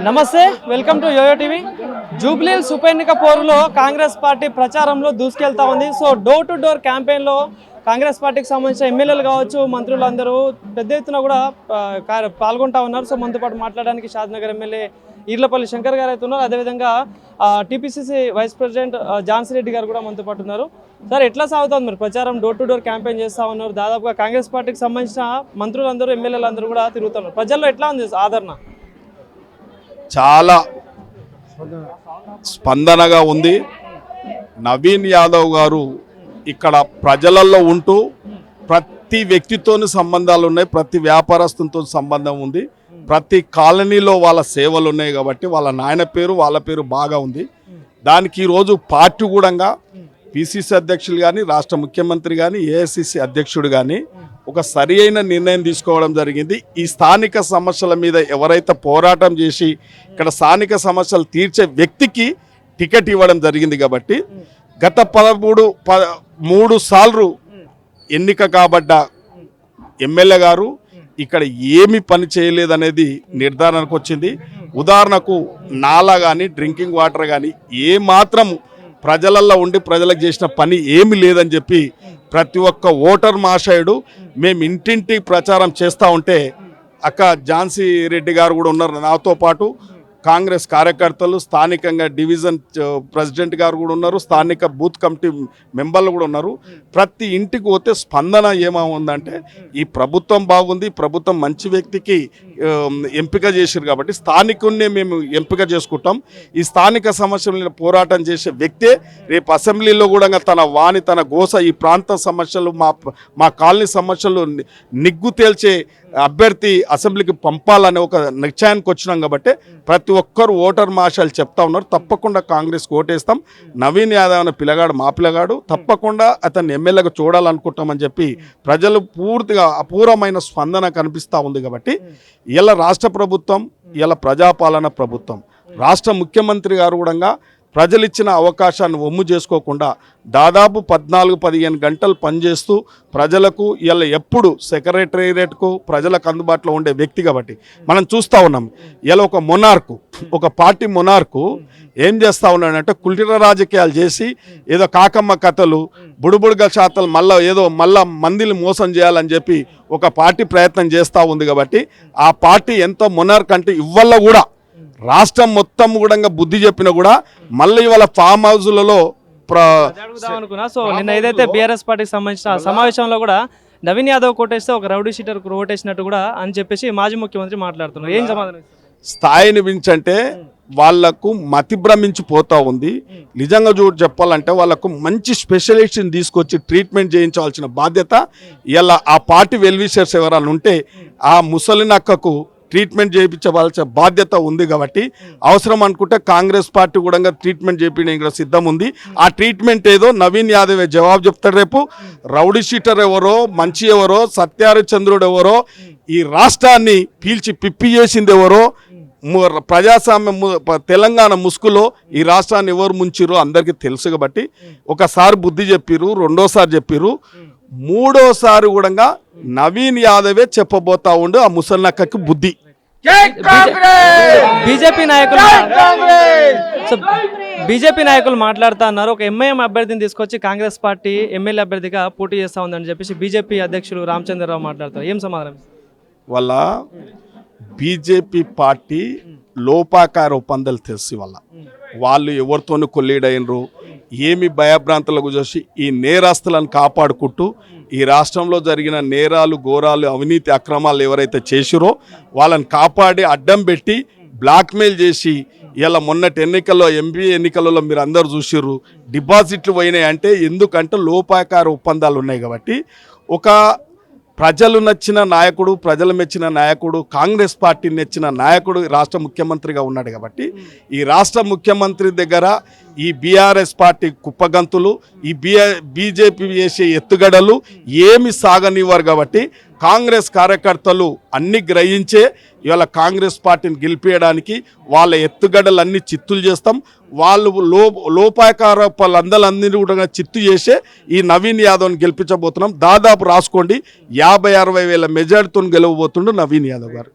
నమస్తే, welcome to Yoyo TV. Jubilee Hills ఉప ఎన్నిక పోరులో కాంగ్రెస్ పార్టీ ప్రచారంలో దూసుకెళ్తా ఉంది. సో డోర్ టు డోర్ క్యాంపెయిన్లో కాంగ్రెస్ పార్టీకి సంబంధించిన ఎమ్మెల్యేలు కావచ్చు, మంత్రులు అందరూ పెద్ద ఎత్తున కూడా పాల్గొంటా ఉన్నారు. సో మనతో పాటు మాట్లాడడానికి షాద్నగర్ ఎమ్మెల్యే ఈర్లపల్లి శంకర్ గారు అయితే ఉన్నారు. అదేవిధంగా TPCC vice president Jhansi Reddy గారు కూడా మనతో పాటు ఉన్నారు. సార్, ఎట్లా సాగుతుంది మరి ప్రచారం? డోర్ టు డోర్ క్యాంపెయిన్ చేస్తూ ఉన్నారు. దాదాపుగా కాంగ్రెస్ పార్టీకి సంబంధించిన మంత్రులందరూ, ఎమ్మెల్యేలు అందరూ కూడా తిరుగుతున్నారు. ప్రజల్లో ఎట్లా ఉంది ఆదరణ? చాలా స్పందనగా ఉంది. నవీన్ యాదవ్ గారు ఇక్కడ ప్రజలలో ఉంటూ ప్రతి వ్యక్తితోని సంబంధాలు ఉన్నాయి, ప్రతి వ్యాపారస్తులతో సంబంధం ఉంది, ప్రతి కాలనీలో వాళ్ళ సేవలు ఉన్నాయి. కాబట్టి వాళ్ళ నాయన పేరు, వాళ్ళ పేరు బాగా ఉంది. దానికి ఈరోజు పార్టీ కూడా పిసిసి అధ్యక్షులు కానీ, రాష్ట్ర ముఖ్యమంత్రి కానీ, ఏఐసిసి అధ్యక్షుడు కానీ ఒక సరి అయిన నిర్ణయం తీసుకోవడం జరిగింది. ఈ స్థానిక సమస్యల మీద ఎవరైతే పోరాటం చేసి ఇక్కడ స్థానిక సమస్యలు తీర్చే వ్యక్తికి టికెట్ ఇవ్వడం జరిగింది. కాబట్టి గత 3 సార్లు ఎన్నిక కాబడ్డ ఎమ్మెల్యే గారు ఇక్కడ ఏమి పని చేయలేదనేది నిర్ధారణకు వచ్చింది. ఉదాహరణకు నాలా కానీ, డ్రింకింగ్ వాటర్ కానీ ఏ మాత్రం ప్రజలల్లో ఉండి ప్రజలకు చేసిన పని ఏమి లేదని చెప్పి ప్రతి ఒక్క ఓటర్ మహాశయుడు మేము ఇంటింటి ప్రచారం చేస్తూ ఉంటే అక్క ఝాన్సీ రెడ్డి గారు కూడా ఉన్నారు నాతో పాటు. కాంగ్రెస్ కార్యకర్తలు, స్థానికంగా డివిజన్ ప్రెసిడెంట్ గారు కూడా ఉన్నారు, స్థానిక బూత్ కమిటీ మెంబర్లు కూడా ఉన్నారు. ప్రతి ఇంటికి పోతే స్పందన ఏమవుందంటే ఈ ప్రభుత్వం బాగుంది, ప్రభుత్వం మంచి వ్యక్తికి ఎంపిక చేశారు కాబట్టి స్థానికున్నే మేము ఎంపిక చేసుకుంటాం. ఈ స్థానిక సమస్యలను పోరాటం చేసే వ్యక్తే రేపు అసెంబ్లీలో కూడా తన వాణి, తన గోస, ఈ ప్రాంత సమస్యలు, మా కాలనీ సమస్యలు నిగ్గు తేల్చే అభ్యర్థి అసెంబ్లీకి పంపాలనే ఒక నిశ్చయానికి వచ్చినాం. కాబట్టి ప్రతి ఒక్కరు ఓటర్ మహాశయాలు చెప్తా ఉన్నారు, తప్పకుండా కాంగ్రెస్కి ఓటేస్తాం. నవీన్ యాదవ్ అనే పిల్లగాడు మా పిల్లగాడు, తప్పకుండా అతన్ని ఎమ్మెల్యేగా చూడాలనుకుంటామని చెప్పి ప్రజలు పూర్తిగా అపూర్వమైన స్పందన కనిపిస్తూ ఉంది. కాబట్టి ఇలా రాష్ట్ర ప్రభుత్వం, ఇలా ప్రజాపాలన ప్రభుత్వం, రాష్ట్ర ముఖ్యమంత్రి గారు కూడా ప్రజలు ఇచ్చిన అవకాశాన్ని ఒమ్ము చేసుకోకుండా దాదాపు 14-15 గంటలు పనిచేస్తూ ప్రజలకు ఇలా ఎప్పుడు సెక్రటేరియట్కు ప్రజలకు అందుబాటులో ఉండే వ్యక్తి. కాబట్టి మనం చూస్తూ ఉన్నాం ఇలా ఒక మొనార్కు, ఒక పార్టీ మొనార్కు ఏం చేస్తూ ఉన్నాడంటే కుల్టిర రాజకీయాలు చేసి ఏదో కాకమ్మ కథలు, బుడుబుడుగా శాతలు మళ్ళా మందిని మోసం చేయాలని చెప్పి ఒక పార్టీ ప్రయత్నం చేస్తూ ఉంది. కాబట్టి ఆ పార్టీ ఎంతో మొనార్క్ అంటే ఇవ్వల్ల కూడా రాష్ట్రం మొత్తం కూడా బుద్ధి చెప్పినా కూడా మళ్ళీ ఇవాళ ఫామ్ హౌస్లలో అనుకున్నా. సో నిన్న ఏదైతే బీఆర్ఎస్ పార్టీకి సంబంధించిన సమావేశంలో కూడా నవీన్ యాదవ్ కోటేస్తే ఒక రౌడీ షీటర్కు ఓటేసినట్టు కూడా అని చెప్పేసి మాజీ ముఖ్యమంత్రి మాట్లాడుతున్నారు. ఏం సమాధానం? స్థాయిని మించంటే వాళ్లకు మతి భ్రమించిపోతూ ఉంది. నిజంగా చెప్పాలంటే వాళ్ళకు మంచి స్పెషలిస్ట్ని తీసుకొచ్చి ట్రీట్మెంట్ చేయించవలసిన బాధ్యత ఇలా ఆ పార్టీ వెల్విషర్స్ ఎవరైనా ఉంటే ఆ ముసలినక్కకు ట్రీట్మెంట్ చేయించవలసిన బాధ్యత ఉంది. కాబట్టి అవసరం అనుకుంటే కాంగ్రెస్ పార్టీ కూడా ట్రీట్మెంట్ చేయించడానికి సిద్ధం ఉంది. ఆ ట్రీట్మెంట్ ఏదో నవీన్ యాదవ్ జవాబు చెప్తాడు. రేపు రౌడీ షీటర్ ఎవరో, మంచి ఎవరో, సత్యహరిచంద్రుడు ఎవరో, ఈ రాష్ట్రాన్ని పీల్చి పిప్పి చేసింది ఎవరో, ప్రజాస్వామ్యం తెలంగాణ ముసుగులో ఈ రాష్ట్రాన్ని ఎవరు ముంచిరో అందరికీ తెలుసు. కాబట్టి ఒకసారి బుద్ధి చెప్పిరు, రెండోసారి చెప్పిరు, మూడోసారి కూడా నవీన్ యాదవే చెప్పబోతా ఉండు ఆ ముసలినక్కకి బుద్ధి. బీజేపీ నాయకులు మాట్లాడుతా ఉన్నారు. ఒక ఎంఐఎం అభ్యర్థిని తీసుకొచ్చి కాంగ్రెస్ పార్టీ ఎమ్మెల్యే అభ్యర్థిగా పోటీ చేస్తా ఉందని చెప్పేసి బీజేపీ అధ్యక్షులు రామచంద్రరావు మాట్లాడతారు. ఏం సమాధానం? వాళ్ళ బీజేపీ పార్టీ లోపాకార ఒప్పందాలు తెలిసి వాళ్ళు ఎవరితోనూ కొల్లీడైనరు, ఏమి భయభ్రాంతులకు చూసి ఈ నేరస్తులను కాపాడుకుంటూ ఈ రాష్ట్రంలో జరిగిన నేరాలు, ఘోరాలు, అవినీతి అక్రమాలు ఎవరైతే చేసిరో వాళ్ళని కాపాడి అడ్డం పెట్టి బ్లాక్మెయిల్ చేసి ఇలా మొన్నటి ఎన్నికల్లో, ఎంపీ ఎన్నికలలో మీరు అందరూ చూసిర్రు, డిపాజిట్లు పోయినాయి. అంటే ఎందుకంటే లోపాకార ఒప్పందాలు ఉన్నాయి. కాబట్టి ఒక ప్రజలు నచ్చిన నాయకుడు, ప్రజలు మెచ్చిన నాయకుడు, కాంగ్రెస్ పార్టీ నచ్చిన నాయకుడు రాష్ట్ర ముఖ్యమంత్రిగా ఉన్నాడు. కాబట్టి ఈ రాష్ట్ర ముఖ్యమంత్రి దగ్గర ఈ బీఆర్ఎస్ పార్టీ కుప్పగంతులు, ఈ బీజేపీ చేసే ఎత్తుగడలు ఏమి సాగనివ్వరు. కాబట్టి కాంగ్రెస్ కార్యకర్తలు అన్ని గ్రహించే ఇవాళ కాంగ్రెస్ పార్టీని గెలిపేయడానికి వాళ్ళ ఎత్తుగడలన్నీ చిత్తులు చేస్తాం. వాళ్ళు లోపాయకారోపాలందరినీ కూడా చిత్తు చేసే ఈ నవీన్ యాదవ్ని గెలిపించబోతున్నాం. దాదాపు రాసుకోండి 50-60 వేల మెజార్టీతో గెలవబోతుండు నవీన్ యాదవ్ గారు.